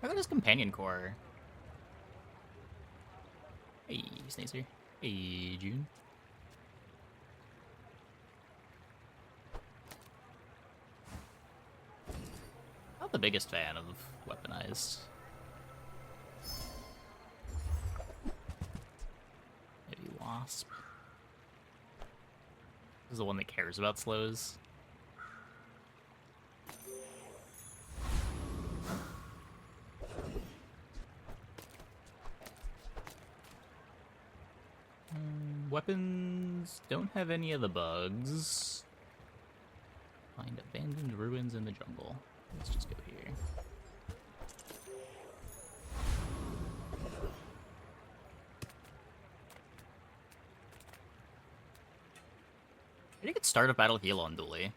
Look at his companion core. Hey, Snacer. Hey, June. Not the biggest fan of weaponized. Maybe Wasp. This is the one that cares about slows. Weapons don't have any of the bugs. Find abandoned ruins in the jungle. Let's just go here. I think it's start a battle heal on Dooley.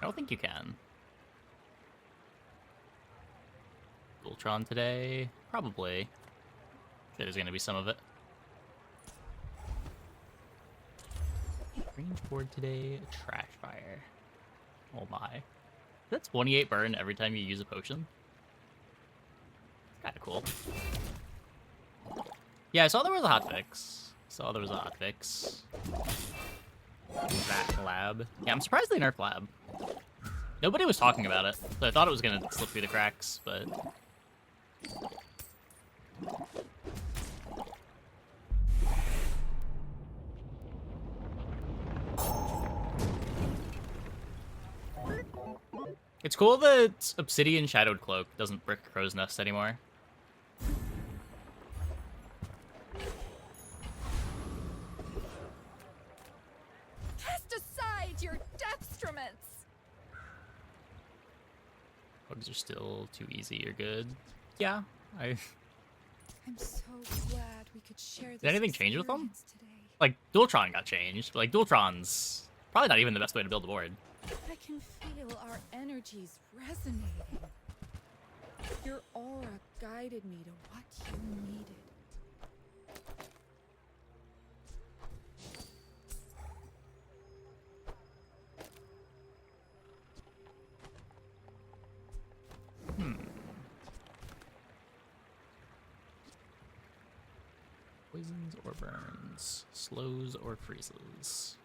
I don't think you can. Ultron today? Probably. There's gonna be some of it. Range board today, trash fire. Oh my. That's 28 burn every time you use a potion. Kinda cool. Yeah, I saw there was a hotfix. That lab. Yeah, I'm surprised they nerfed lab. Nobody was talking about it, so I thought it was gonna slip through the cracks, but... It's cool that Obsidian Shadowed Cloak doesn't brick Crow's Nest anymore. Cast aside your deathstruments! Bugs are still too easy or good. Yeah, I'm so glad we could share this. Did anything change with them? Today. Like, Dualtron got changed, but like, Dualtron's probably not even the best way to build a board. I can feel our energies resonating. Your aura guided me to what you needed. Poisons or burns, slows or freezes.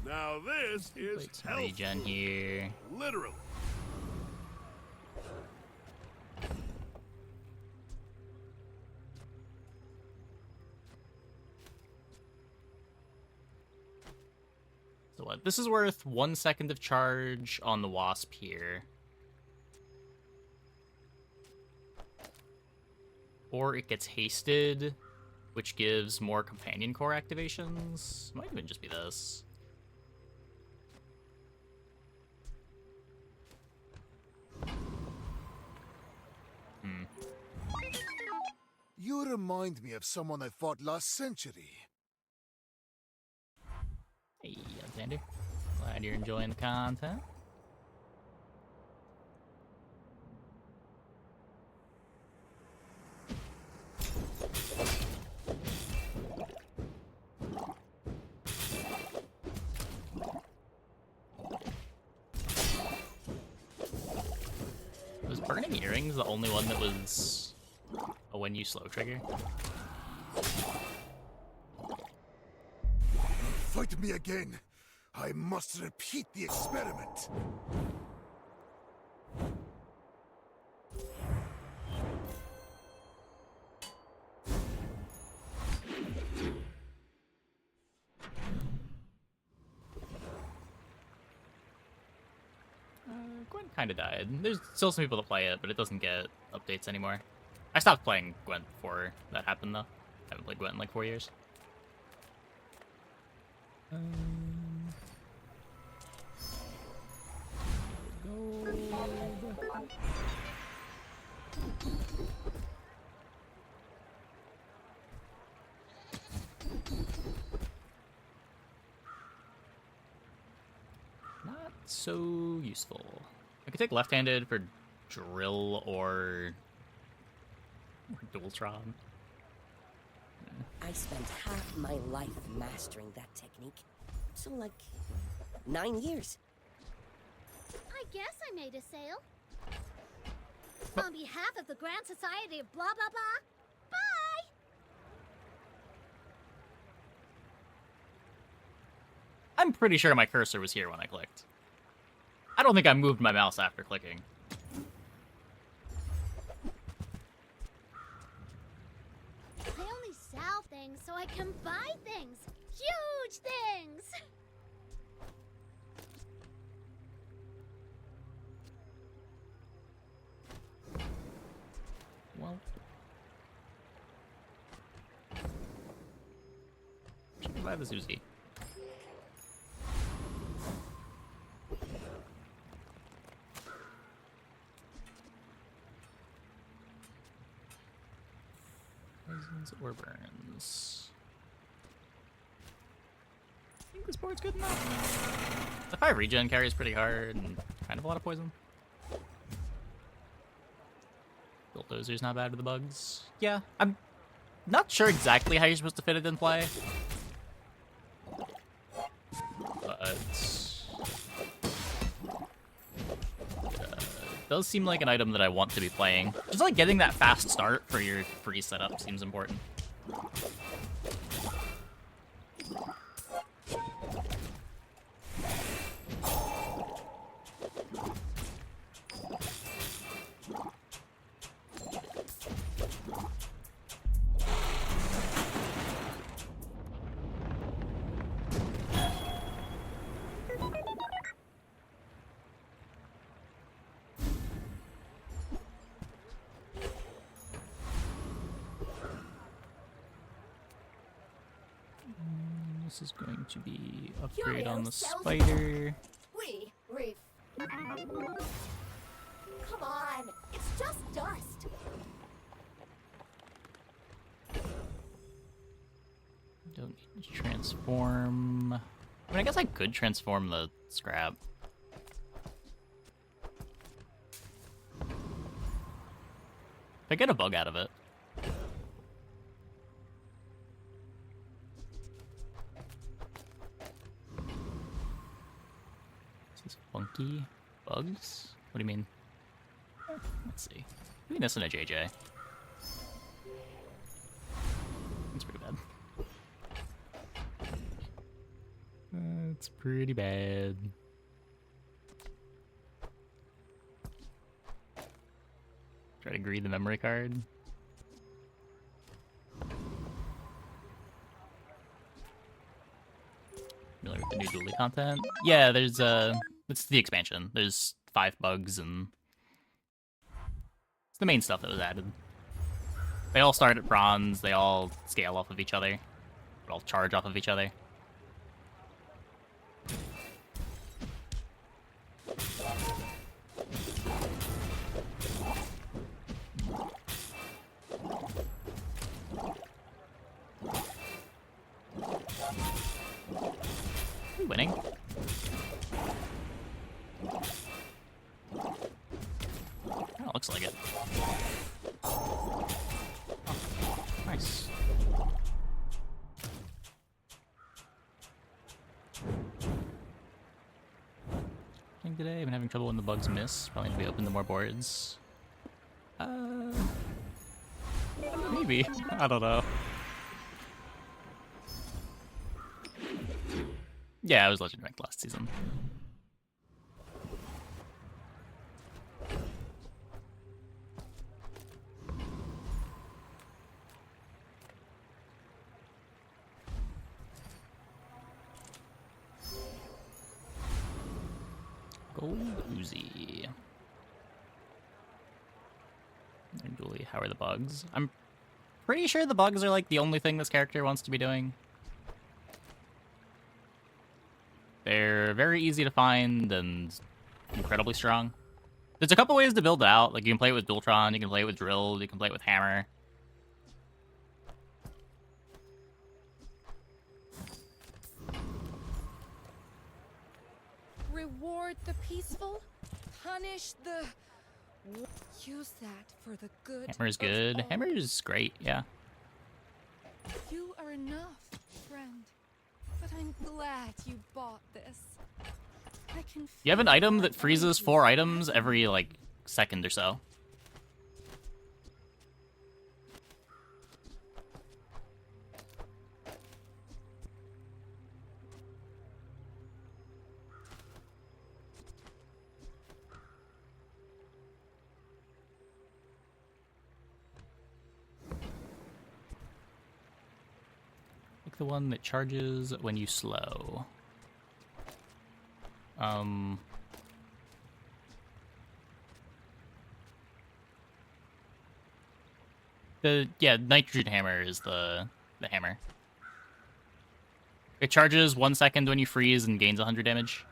Now this is Wait, health regen food. here. Literally. So what? This is worth 1 second of charge on the Wasp here. Or it gets hasted, which gives more companion core activations. Might even just be this. You remind me of someone I fought last century. Hey, Alexander. Glad you're enjoying the content. Was Burning Earrings the only one that was a when you slow trigger? Fight me again. I must repeat the experiment. Gwen kind of died. There's still some people that play it, but it doesn't get updates anymore. I stopped playing Gwent before that happened, though. I haven't played Gwent in like 4 years. Not so useful. I could take left-handed for drill or Dualtron. I spent half my life mastering that technique. So, like, 9 years. I guess I made a sale. On behalf of the Grand Society of blah blah blah. Bye! I'm pretty sure my cursor was here when I clicked. I don't think I moved my mouse after clicking. I only sell things so I can buy things. Huge things! Well, should buy the Uzi. Poisons or burns. I think this board's good enough. The 5 regen carries pretty hard and kind of a lot of poison. Bulldozer's not bad with the bugs. Yeah, I'm not sure exactly how you're supposed to fit it in play. But it does seem like an item that I want to be playing. Just like getting that fast start for your free setup seems important. This is going to be upgrade on the spider. Come on, it's just dust. Don't need to transform. I mean, I guess I could transform the scrap. If I get a bug out of it. This is funky. Bugs? What do you mean? Let's see. Maybe this in a JJ. That's pretty bad. That's pretty bad. Try to greed the memory card. Familiar with the new dually content? Yeah, there's it's the expansion. There's 5 bugs and it's the main stuff that was added. They all start at bronze, they all scale off of each other. They all charge off of each other. Are we winning? Oh, looks like it. Oh, nice. Today I've been having trouble when the bugs miss. Probably need to be open to more boards. Maybe. I don't know. Yeah, I was legend ranked last season. Gold Uzi. And Julie, how are the bugs? I'm pretty sure the bugs are like the only thing this character wants to be doing. They're very easy to find and incredibly strong. There's a couple ways to build it out. Like you can play it with Dualtron, you can play it with Drill, you can play it with Hammer. Reward the peaceful, punish the Use that for the good. Hammer's of good. all. Hammer's great, yeah. You are enough, friend. But I'm glad you bought this. I can. You have an feel item our that freezes energies 4 items resonate. every, like, second or so. Like the one that charges when you slow. Yeah, nitrogen hammer is the hammer. It charges 1 second when you freeze and gains 100 damage.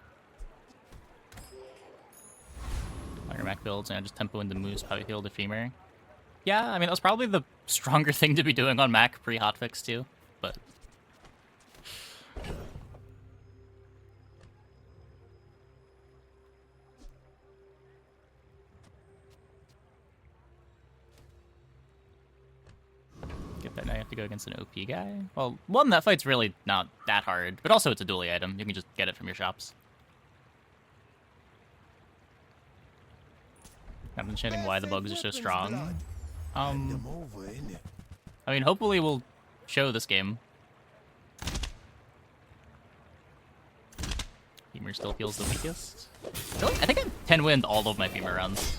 On your Mac builds, and I just tempo into moves, probably heal the femur. Yeah, I mean, that was probably the stronger thing to be doing on Mac pre-hotfix too, but... Get that, now you have to go against an OP guy? Well, one, that fight's really not that hard, but also it's a dually item. You can just get it from your shops. I'm understanding why the bugs are so strong. I mean, hopefully we'll show this game. Femur still feels the weakest. I think I 10 winned all of my femur runs.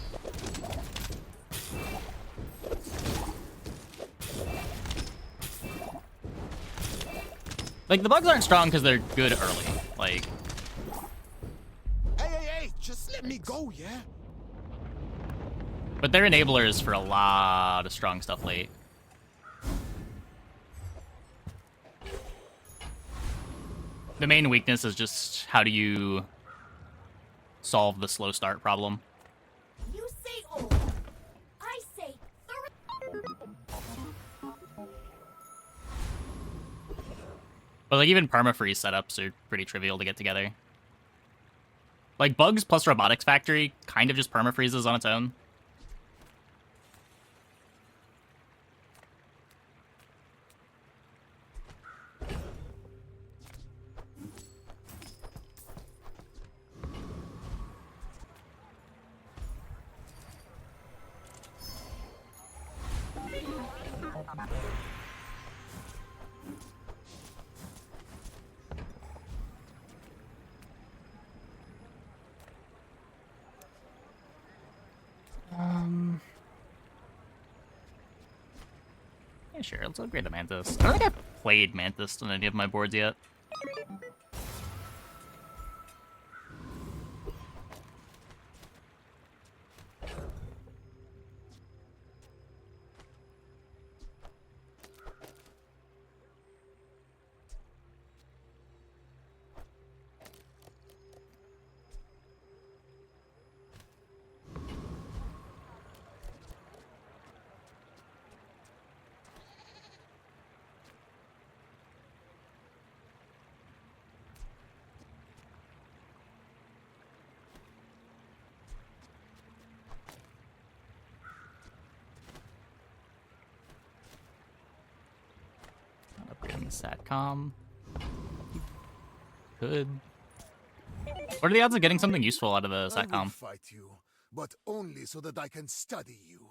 Like, the bugs aren't strong because they're good early. Like... Hey, just let me go, yeah? But they're enablers for a lot of strong stuff late. The main weakness is just how do you solve the slow start problem. You say old. I say But like even permafreeze setups are pretty trivial to get together. Like bugs plus robotics factory kind of just permafreezes on its own. Yeah, sure, let's upgrade the Mantis. I don't think I've played Mantis on any of my boards yet. Upgrading the SATCOM. Could. What are the odds of getting something useful out of the I will SATCOM? fight you, but only so that I can study you.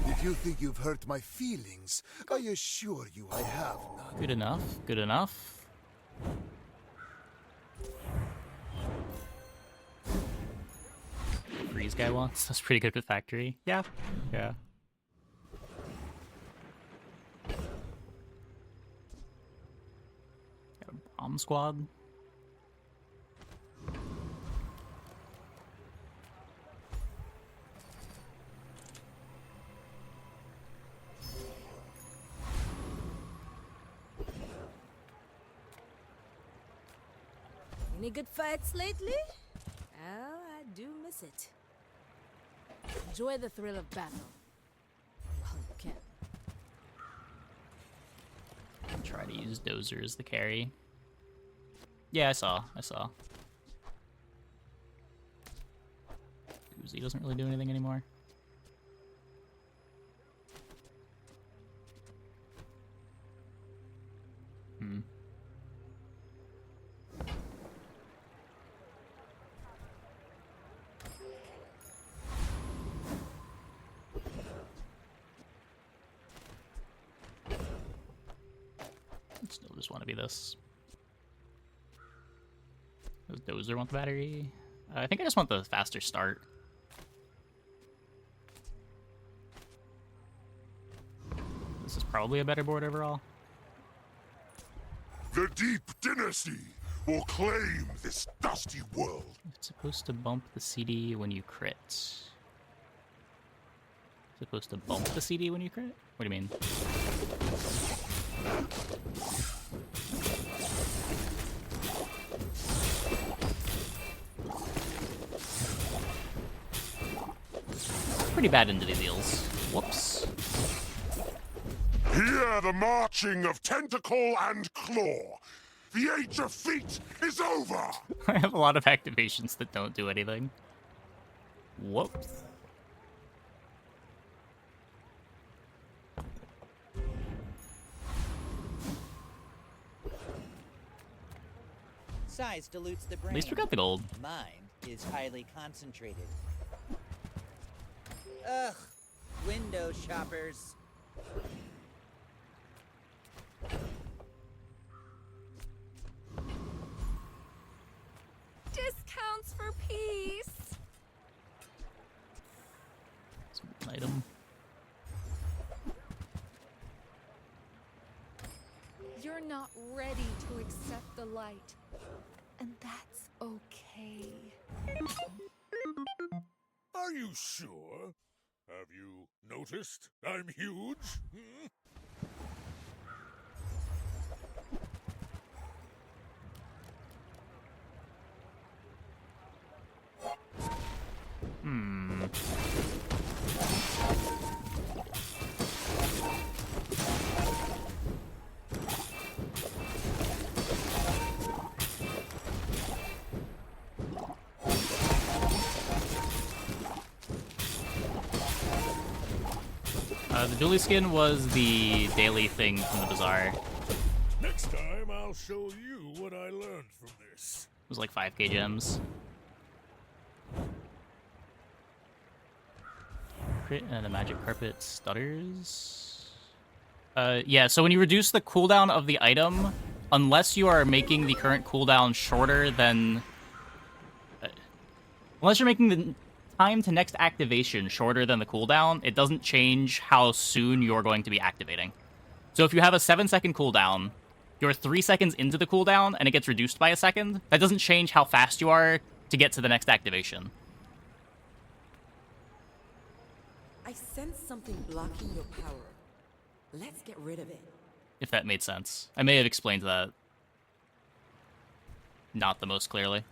If you think you've hurt my feelings, I assure you I have none. Good enough, good enough. Freeze guy wants. That's pretty good with factory. Yeah. Yeah. Got a bomb squad. Any good fights lately? Well, I do miss it. Enjoy the thrill of battle. While you can. Try to use Dozer as the carry. Yeah, I saw. Uzi doesn't really do anything anymore. Still just want to be this. Does Dozer want the battery? I think I just want the faster start. This is probably a better board overall. The Deep Dynasty will claim this dusty world. It's supposed to bump the CD when you crit. It's supposed to bump the CD when you crit? What do you mean? Pretty bad into these deals. Whoops. Hear the marching of tentacle and claw. The age of feet is over. I have a lot of activations that don't do anything. Whoops. Size dilutes the brain. At least we got the gold. Mind is highly concentrated. Ugh, window shoppers. Discounts for peace. Item. You're not ready to accept the light. And that's okay. Are you sure? Have you noticed I'm huge? The dually skin was the daily thing from the bazaar. It Next time I'll show you what I learned from this. was like 5k gems. Crit and the magic carpet stutters. Yeah, so when you reduce the cooldown of the item, unless you are making the current cooldown shorter than... unless you're making the time to next activation shorter than the cooldown, it doesn't change how soon you're going to be activating. So if you have a 7-second cooldown, you're 3 seconds into the cooldown and it gets reduced by a second, that doesn't change how fast you are to get to the next activation. I sense something blocking your power. Let's get rid of it. If that made sense. I may have explained that not the most clearly.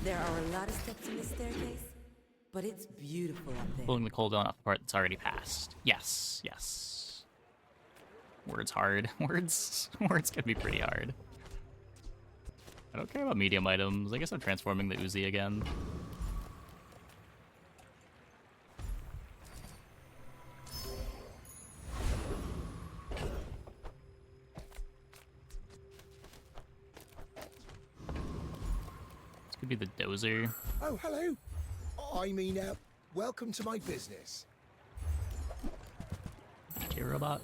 There are a lot of steps in this staircase, but it's beautiful up there. Pulling the cooldown off the part that's already passed. Yes, yes. Words hard. Words can be pretty hard. I don't care about medium items. I guess I'm transforming the Uzi again. This could be the Dozer. Oh, hello. I mean, welcome to my business. J-Robot.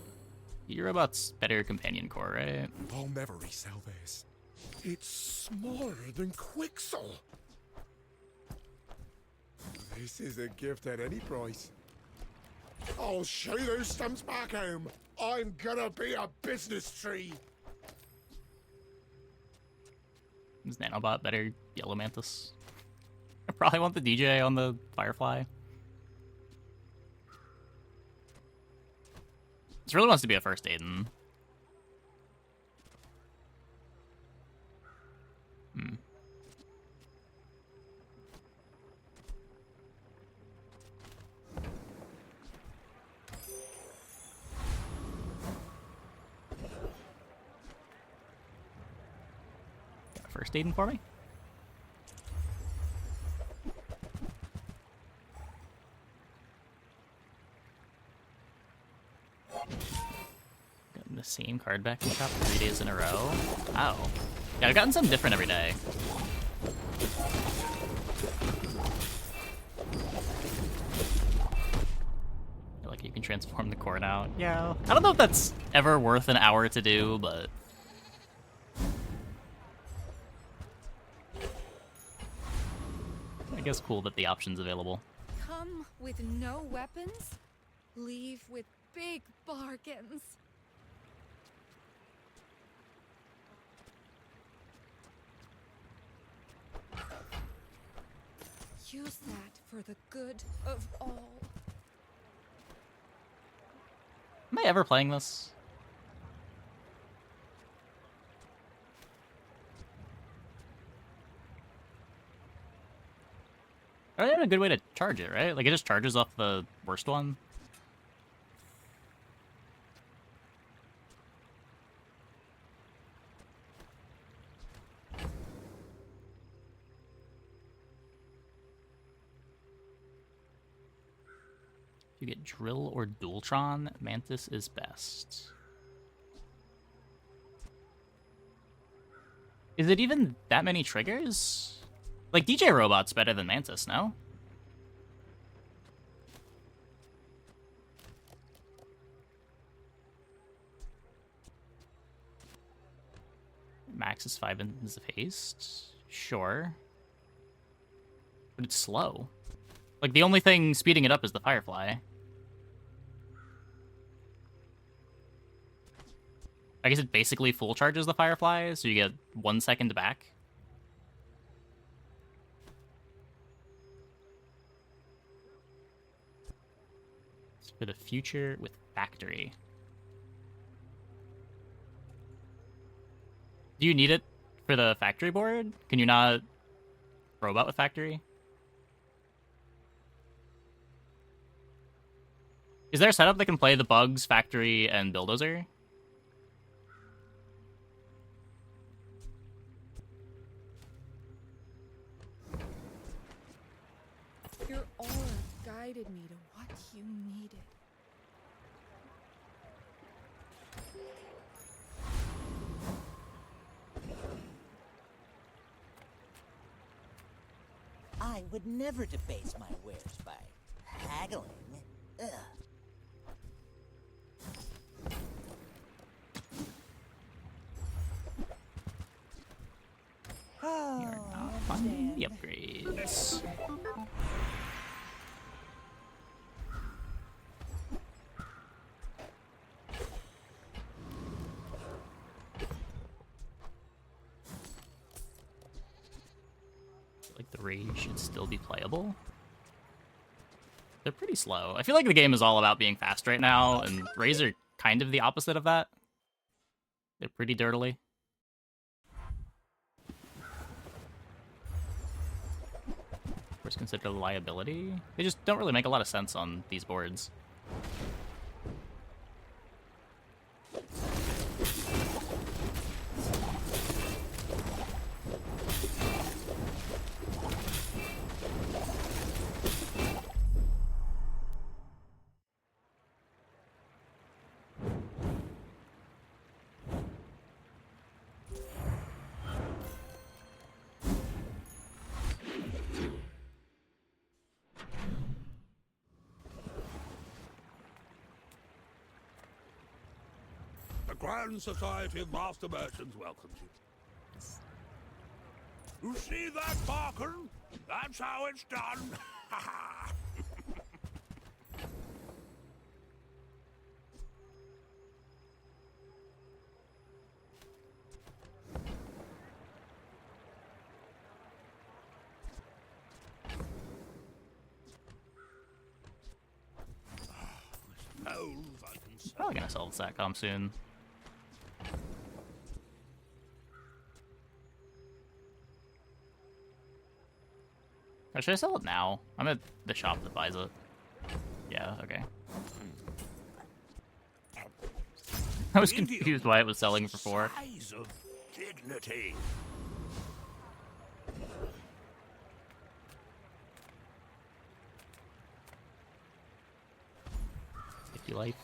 J-Robot's better companion core, right? I'll never resell this. It's smaller than Quixel. This is a gift at any price. I'll show you those stumps back home. I'm gonna be a business tree. Is Nanobot better Yellow Mantis? Probably want the DJ on the Firefly. This really wants to be a first Aiden. Got a first Aiden for me? Gotten the same card back in shop 3 days in a row. Oh. Yeah, I've gotten something different every day. Like you can transform the core now. Yeah. I don't know if that's ever worth an hour to do, but I guess cool that the option's available. Come with no weapons, leave with big bargains. Use that for the good of all. Am I ever playing this? I have a good way to charge it, right? Like, it just charges off the worst one. You get Drill or Dualtron, Mantis is best. Is it even that many triggers? Like, DJ Robot's better than Mantis, no? Max is 5 inches of haste? Sure. But it's slow. Like, the only thing speeding it up is the Firefly. I guess it basically full charges the Firefly, so you get 1 second back. It's for the future with Factory. Do you need it for the Factory board? Can you not robot with Factory? Is there a setup that can play the Bugs, Factory, and Bulldozer? Your aura guided me to what you needed. I would never debase my wares by haggling. Ugh. You're not finding the upgrades. Like the Rage should still be playable. They're pretty slow. I feel like the game is all about being fast right now, and Rays are kind of the opposite of that. They're pretty dirtily. Of course, considered a liability. They just don't really make a lot of sense on these boards. The Grand Society of Master Merchants welcomes you. You see that, Barkin? That's how it's done. Probably gonna sell the SATCOM soon. Or should I sell it now? I'm at the shop that buys it. Yeah, okay. I was confused why it was selling for 4. Size of dignity. Sticky life.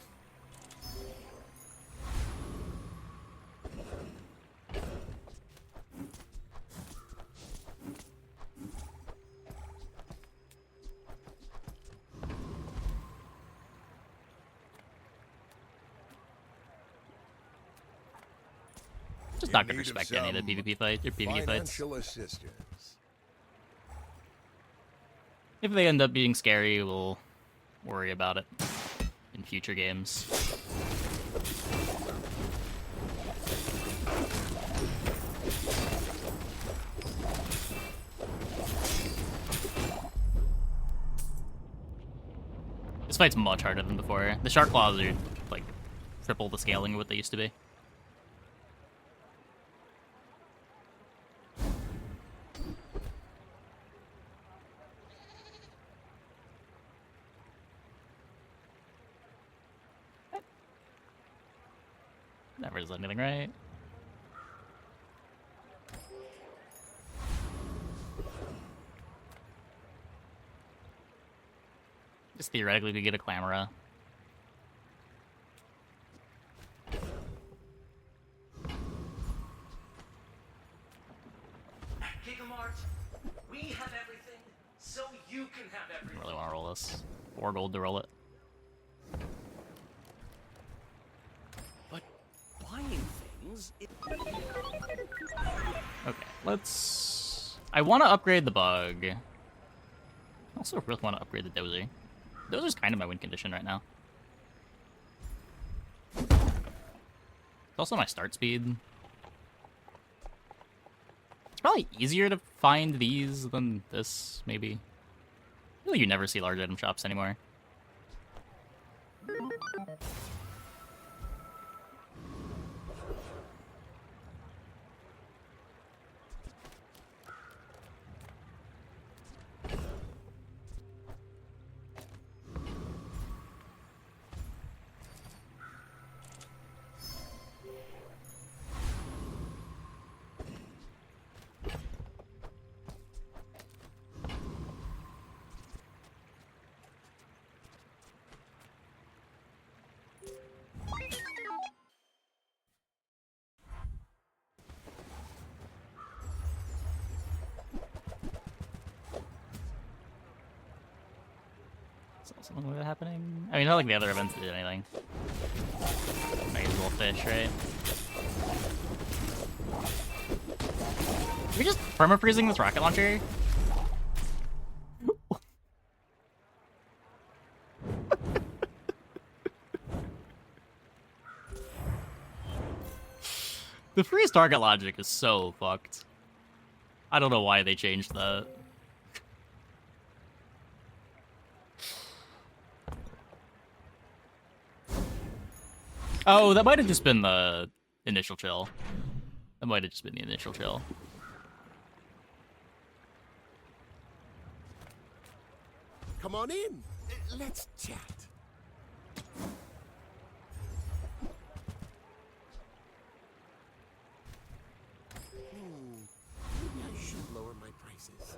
Just not gonna respect any of the PvP fight or PvE fights. Financial assistance. If they end up being scary, we'll worry about it in future games. This fight's much harder than before. The shark claws are like triple the scaling of what they used to be. Never does anything right. Just theoretically, we get a Clamora. Gigamart, we have everything, so you can have I everything. really want to roll this. 4 gold to roll it. But buying things, Okay, let's... I want to upgrade the bug. I also really want to upgrade the dozer. Dozer's kind of my win condition right now. It's also my start speed. It's probably easier to find these than this, maybe. I feel like you never see large item shops anymore. Something like that happening? I mean, not like the other events did anything. Might as well fish, right? Are we just perma-freezing this rocket launcher? The freeze target logic is so fucked. I don't know why they changed that. Oh, that might have just been the initial chill. That might have just been the initial chill. Come on in. Let's chat. Maybe I should lower my prices.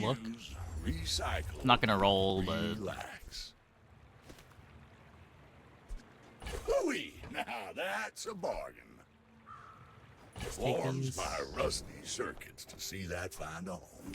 Look. Recycle. I'm not gonna roll, but Relax. Hooey! Now that's a bargain. take Warms these. my rusty circuits to see that find a home.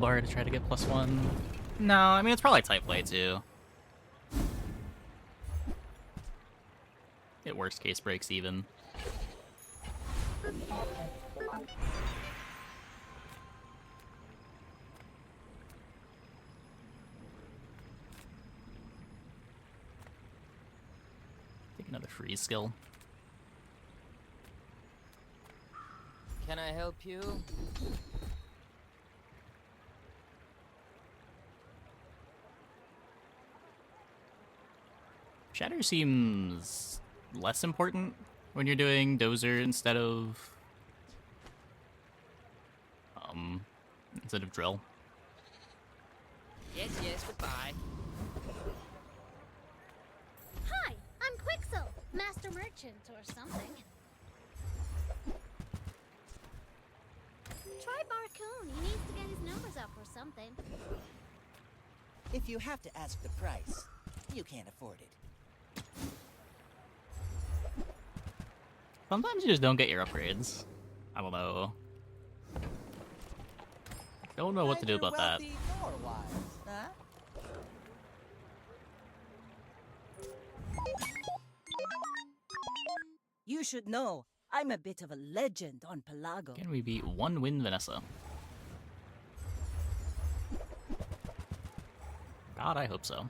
bar to try to get +1. No, I mean, it's probably type play, too. It worst case breaks even. Take another freeze skill. Can I help you? Shatter seems less important when you're doing Dozer instead of Drill. Yes, goodbye. Hi, I'm Quixel, Master Merchant or something. Try Barcoon. He needs to get his numbers up or something. If you have to ask the price, you can't afford it. Sometimes you just don't get your upgrades. I don't know. Don't know what to do about that. Neither wealthy nor wise, huh? You should know, I'm a bit of a legend on Pelago. Can we beat 1 win Vanessa? God, I hope so.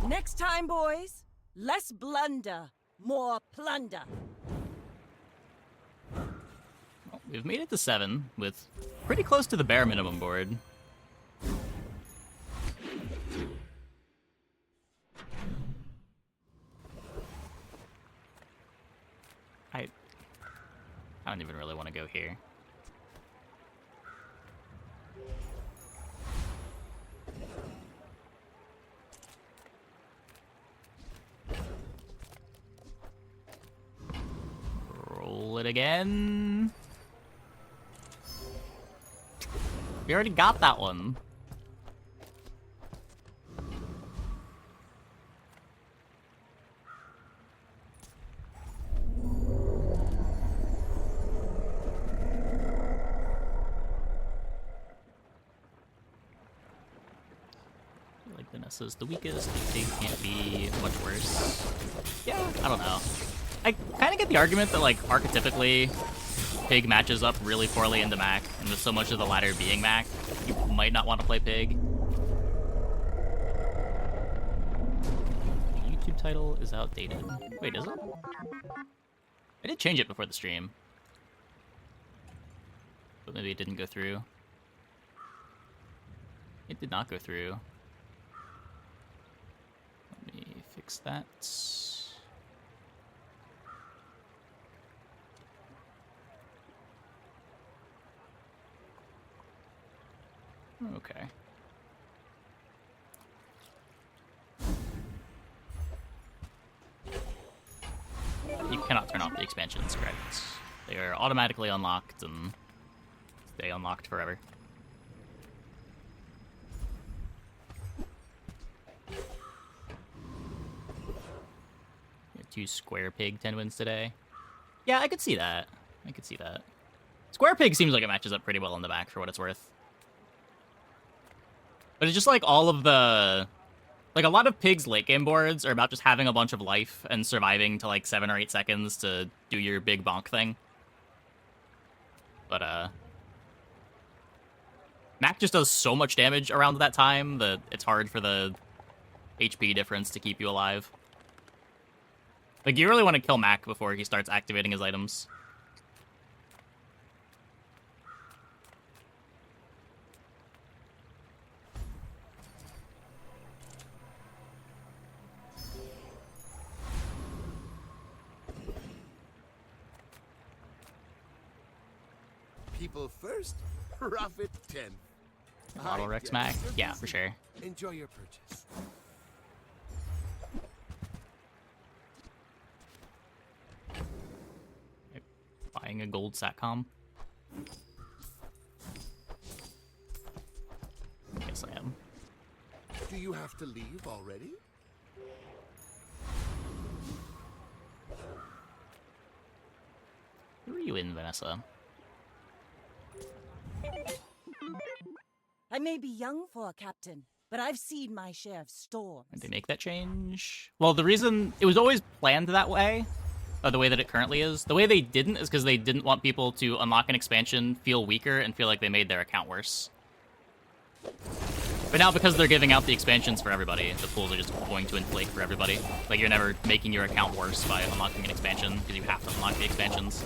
Next time, boys, less blunder, more plunder. Well, we've made it to 7, with pretty close to the bare minimum board. I don't even really want to go here. Roll it again. We already got that one. Like Vanessa's the weakest. The pig can't be much worse. Yeah, I don't know. I kind of get the argument that, like, archetypically, Pig matches up really poorly into Mac, and with so much of the latter being Mac, you might not want to play Pig. The YouTube title is outdated. Wait, is it? I did change it before the stream. But maybe it didn't go through. It did not go through. Let me fix that. Okay. You cannot turn off the expansions, correct? They are automatically unlocked and stay unlocked forever. Two Square Pig 10 wins today. Yeah, I could see that. I could see that. Square Pig seems like it matches up pretty well in the back for what it's worth. But it's just like all of the... Like, a lot of Pig's late game boards are about just having a bunch of life and surviving to like 7 or 8 seconds to do your big bonk thing. But, Mac just does so much damage around that time that it's hard for the HP difference to keep you alive. Like, you really want to kill Mac before he starts activating his items. People first, profit 10. Auto Rex Mac? Yeah, for sure. Enjoy your purchase. Buying a gold satcom? Guess I am. Do you have to leave already? Who are you in, Vanessa? I may be young for a captain, but I've seen my share of storms. Did they make that change? Well, the reason it was always planned that way, the way that it currently is. The way they didn't is because they didn't want people to unlock an expansion, feel weaker, and feel like they made their account worse. But now, because they're giving out the expansions for everybody, the pools are just going to inflate for everybody. Like, you're never making your account worse by unlocking an expansion, because you have to unlock the expansions.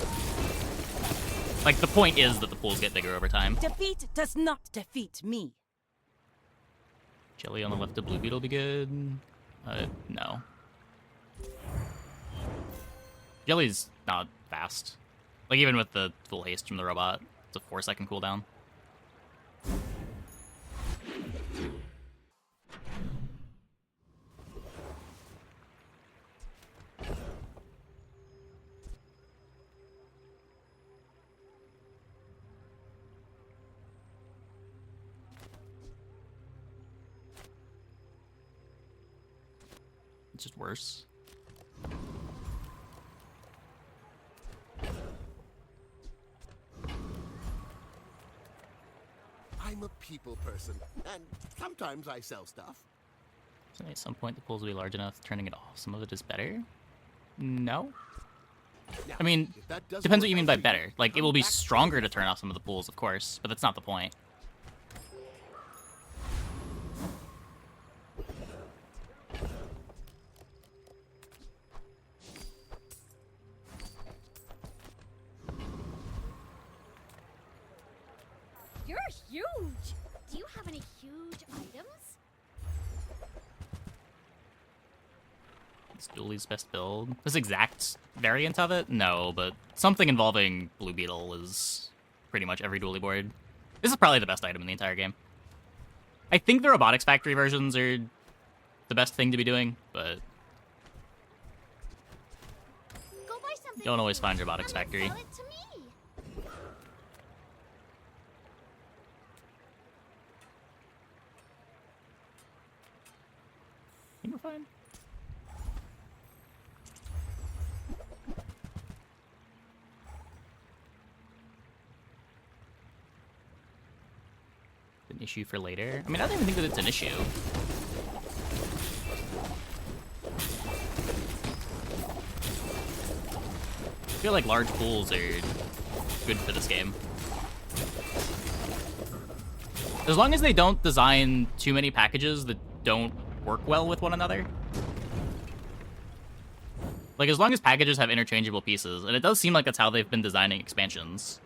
Like, the point is that the pools get bigger over time. Defeat does not defeat me. Jelly on the left of Blue Beetle be good? No. Jelly's not fast. Like, even with the full haste from the robot, it's a 4-second cooldown. It's just worse. I'm a people person, and sometimes I sell stuff. So at some point the pools will be large enough, turning it off some of it is better? No? Now, I mean, if that doesn't depends what work you mean out by for you, better. Like, it come will be back to stronger to turn off some of the pools, of course, but that's not the point. You're huge! Do you have any huge items? It's Dooley's best build. This exact variant of it? No, but something involving Blue Beetle is pretty much every Dooley board. This is probably the best item in the entire game. I think the Robotics Factory versions are the best thing to be doing, but Go buy something. you don't always huge find Robotics and then Factory. sell it to me. I think we're fine. An issue for later? I mean, I don't even think that it's an issue. I feel like large pools are good for this game. As long as they don't design too many packages that don't work well with one another. Like, as long as packages have interchangeable pieces, and it does seem like that's how they've been designing expansions.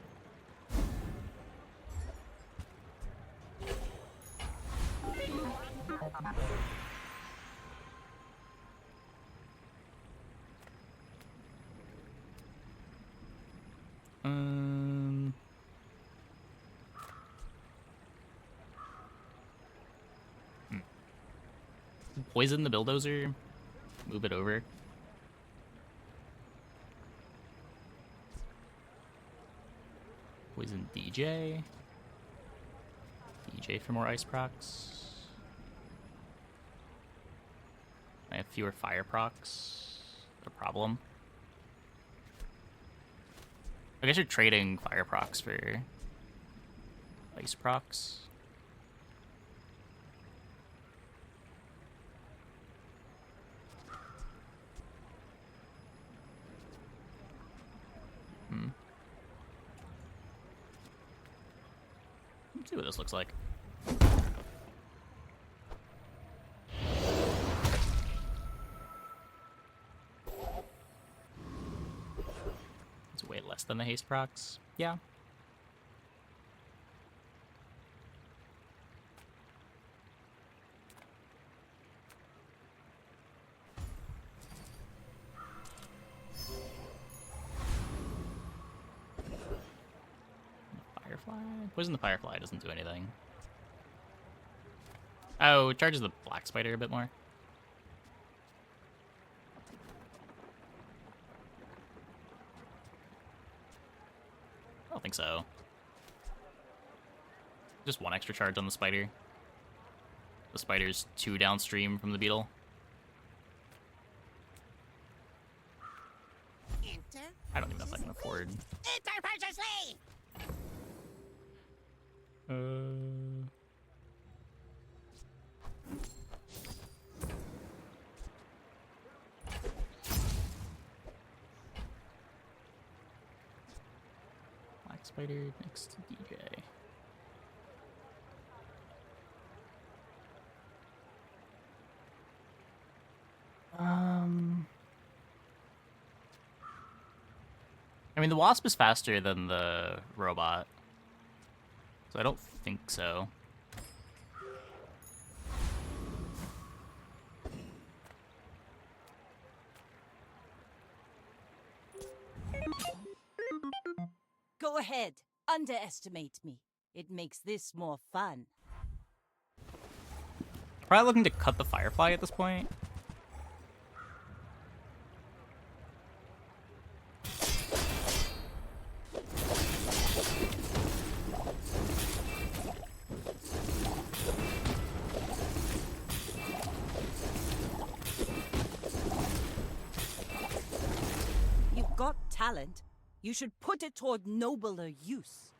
Poison the bulldozer. Move it over. Poison DJ. DJ for more ice procs. I have fewer fire procs. A problem. I guess you're trading fire procs for ice procs. Let's see what this looks like. It's way less than the haste procs. Yeah. Poison the Firefly doesn't do anything. Oh, it charges the Black Spider a bit more. I don't think so. Just one extra charge on the Spider. The spider's 2 downstream from the beetle. I don't even know if I can afford. Enter purchasely! Black spider next to DJ. I mean, the Wasp is faster than the robot, so I don't think so. Go ahead. Underestimate me. It makes this more fun. Probably looking to cut the Firefly at this point. You've got talent. You should put it toward nobler use.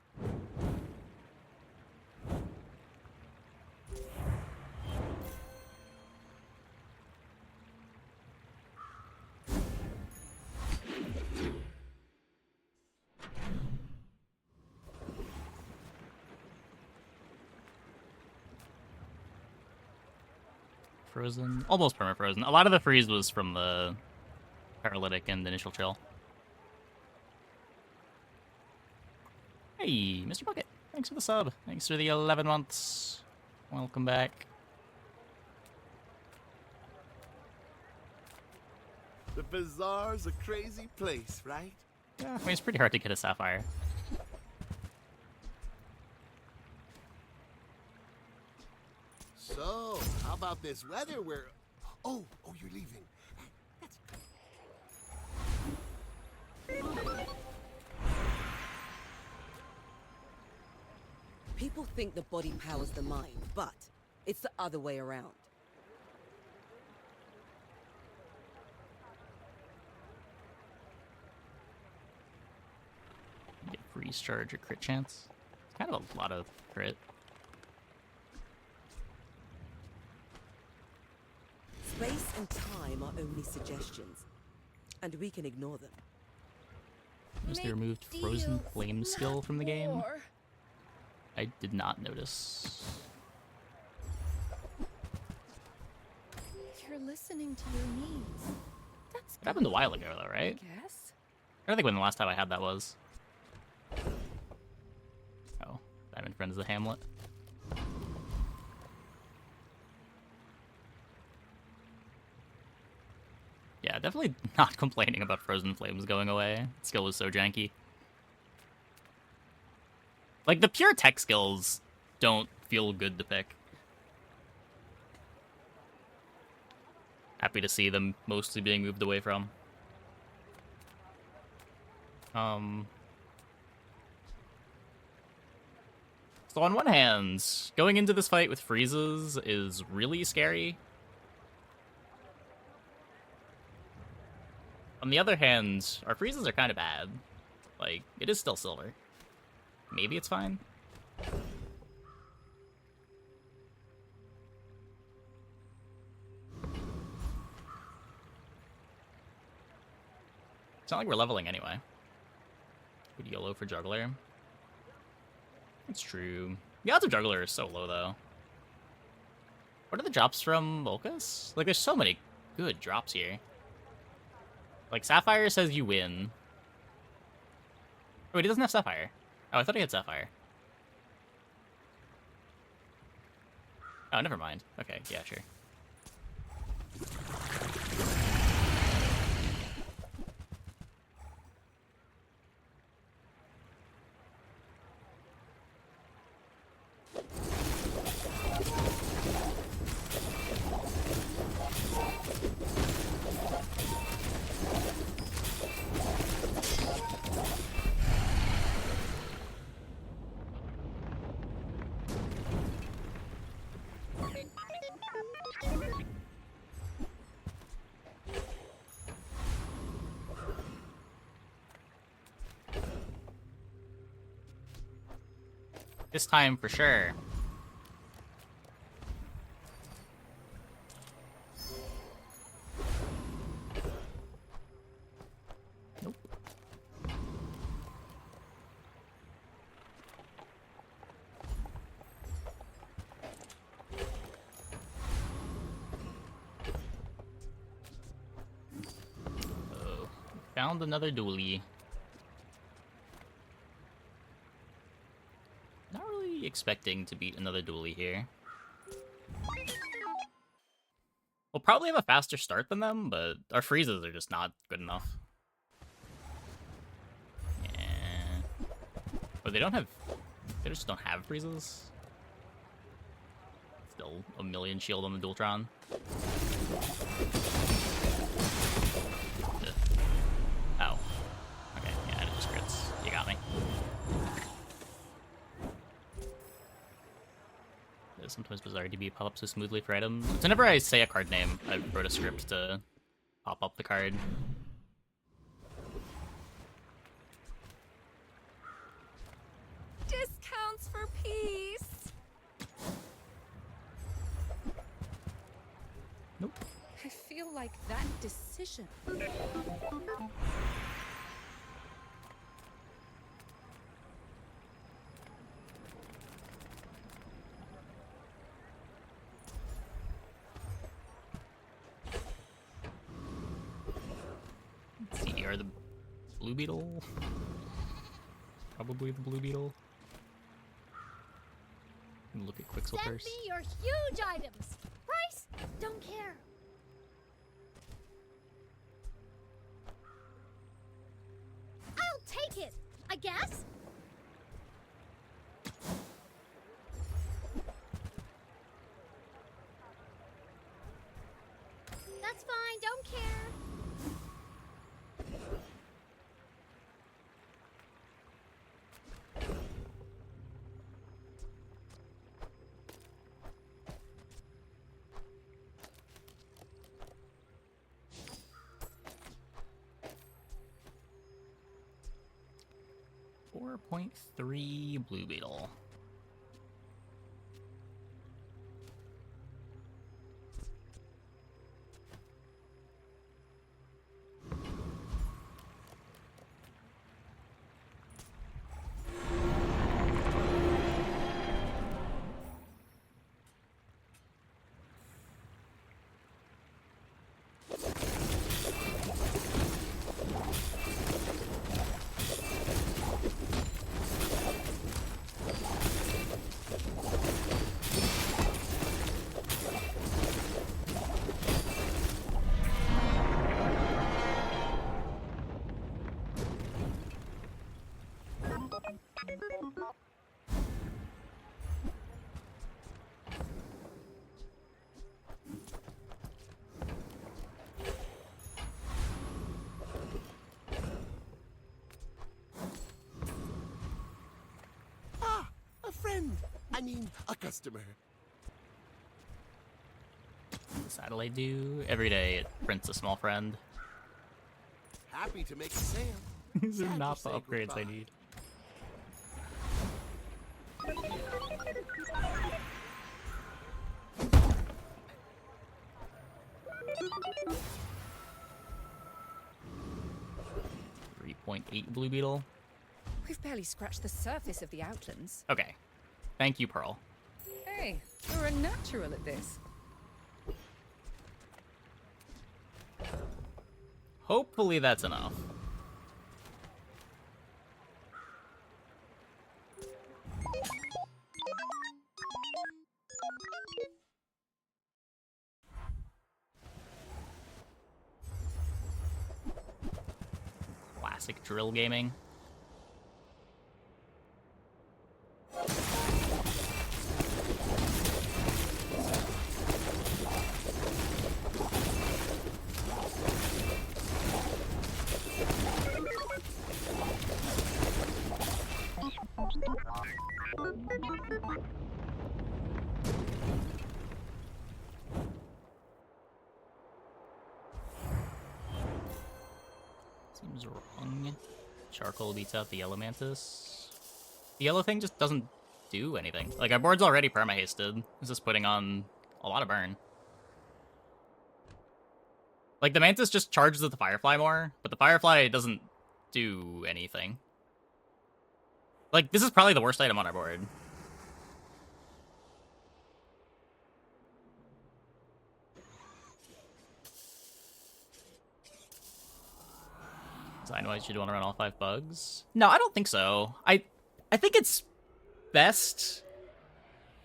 Frozen, almost perma-frozen. A lot of the freeze was from the paralytic and initial chill. Hey, Mr. Bucket, thanks for the sub. Thanks for the 11 months. Welcome back. The bazaar's a crazy place, right? Yeah, I mean, it's pretty hard to get a sapphire. So, how about this weather where... Oh, you're leaving. People think the body powers the mind, but it's the other way around. Get freeze charge or crit chance. It's kind of a lot of crit. Space and time are only suggestions, and we can ignore them. Notice they removed Frozen Flame skill from the game. I did not notice. You're listening to your needs. That's It happened a while ago, though, right? I guess. I don't think when the last time I had that was. Oh, Diamond Friends of the Hamlet. Yeah, definitely not complaining about Frozen Flames going away. Skill was so janky. Like, the pure tech skills don't feel good to pick. Happy to see them mostly being moved away from. So on one hand, going into this fight with freezes is really scary. On the other hand, our freezes are kind of bad. Like, it is still silver. Maybe it's fine. It's not like we're leveling anyway. Good YOLO for Juggler. It's true. The odds of Juggler are so low, though. What are the drops from Volcus? Like, there's so many good drops here. Like, Sapphire says you win. Oh, wait, he doesn't have Sapphire. Oh, I thought he had Sapphire. Oh, never mind. Okay, yeah, sure. This time for sure. Nope. Oh, found another dually. Not really expecting to beat another dually here. We'll probably have a faster start than them, but our freezes are just not good enough. Yeah. But they just don't have freezes. Still a million shield on the Dualtron. Ugh. Oh. Okay, yeah, it just crits. You got me. Sometimes Bizarre DB pop up so smoothly for items. So whenever I say a card name, I wrote a script to pop up the card. Discounts for peace. Nope. I feel like that decision. Let's see, are the Blue Beetle? Probably the Blue Beetle. Look at Quixel Send first. me your huge items. Price? Don't care. I'll take it, I guess. That's fine, don't care. .3 Blue Beetle. I mean, a customer. The satellite do every day. It prints a small friend. Happy to make a sale. These are Sad not to the say upgrades I goodbye. need. .8 Blue Beetle. We've barely scratched the surface of the Outlands. Okay. Thank you, Pearl. Hey, you're a natural at this. Hopefully that's enough. Classic drill gaming. Seems wrong. Charcoal beats out the yellow mantis. The yellow thing just doesn't do anything. Like, our board's already perma-hasted. This is putting on a lot of burn. Like, the Mantis just charges at the Firefly more, but the Firefly doesn't do anything. Like, this is probably the worst item on our board. Design-wise, you'd want to run all 5 bugs? No, I don't think so. I think it's best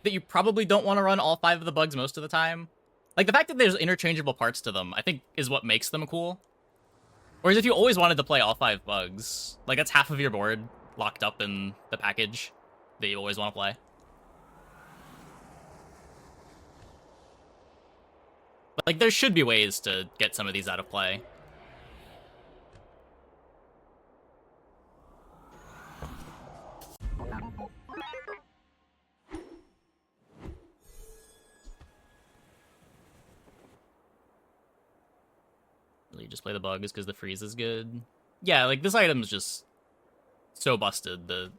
that you probably don't want to run all 5 of the bugs most of the time. Like, the fact that there's interchangeable parts to them, I think, is what makes them cool. Whereas if you always wanted to play all 5 bugs, like, that's half of your board locked up in the package that you always want to play. But, like, there should be ways to get some of these out of play. You just play the bugs because the freeze is good. Yeah, like, this item's just so busted that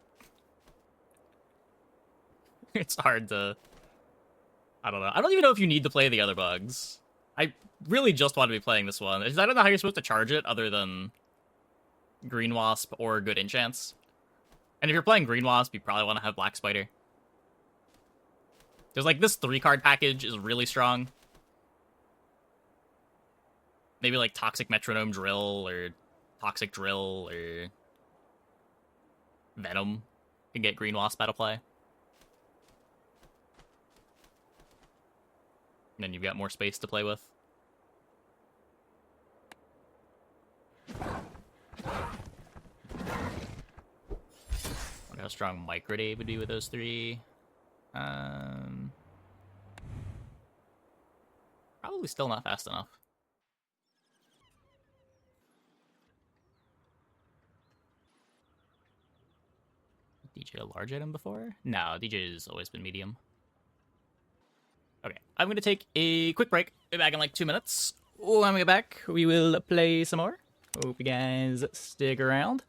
it's hard to... I don't know. I don't even know if you need to play the other bugs. I really just want to be playing this one. I don't know how you're supposed to charge it other than Green Wasp or good enchants. And if you're playing Green Wasp, you probably want to have Black Spider. There's like, this 3-card package is really strong. Maybe like Toxic Metronome Drill or Toxic Drill or Venom can get Green Wasp out of play. And then you've got more space to play with. Wonder how strong Microdave would be with those 3. Probably still not fast enough. DJ a large item before? No, DJ's always been medium. Okay, I'm going to take a quick break. Be back in like 2 minutes. When we get back, we will play some more. Hope you guys stick around.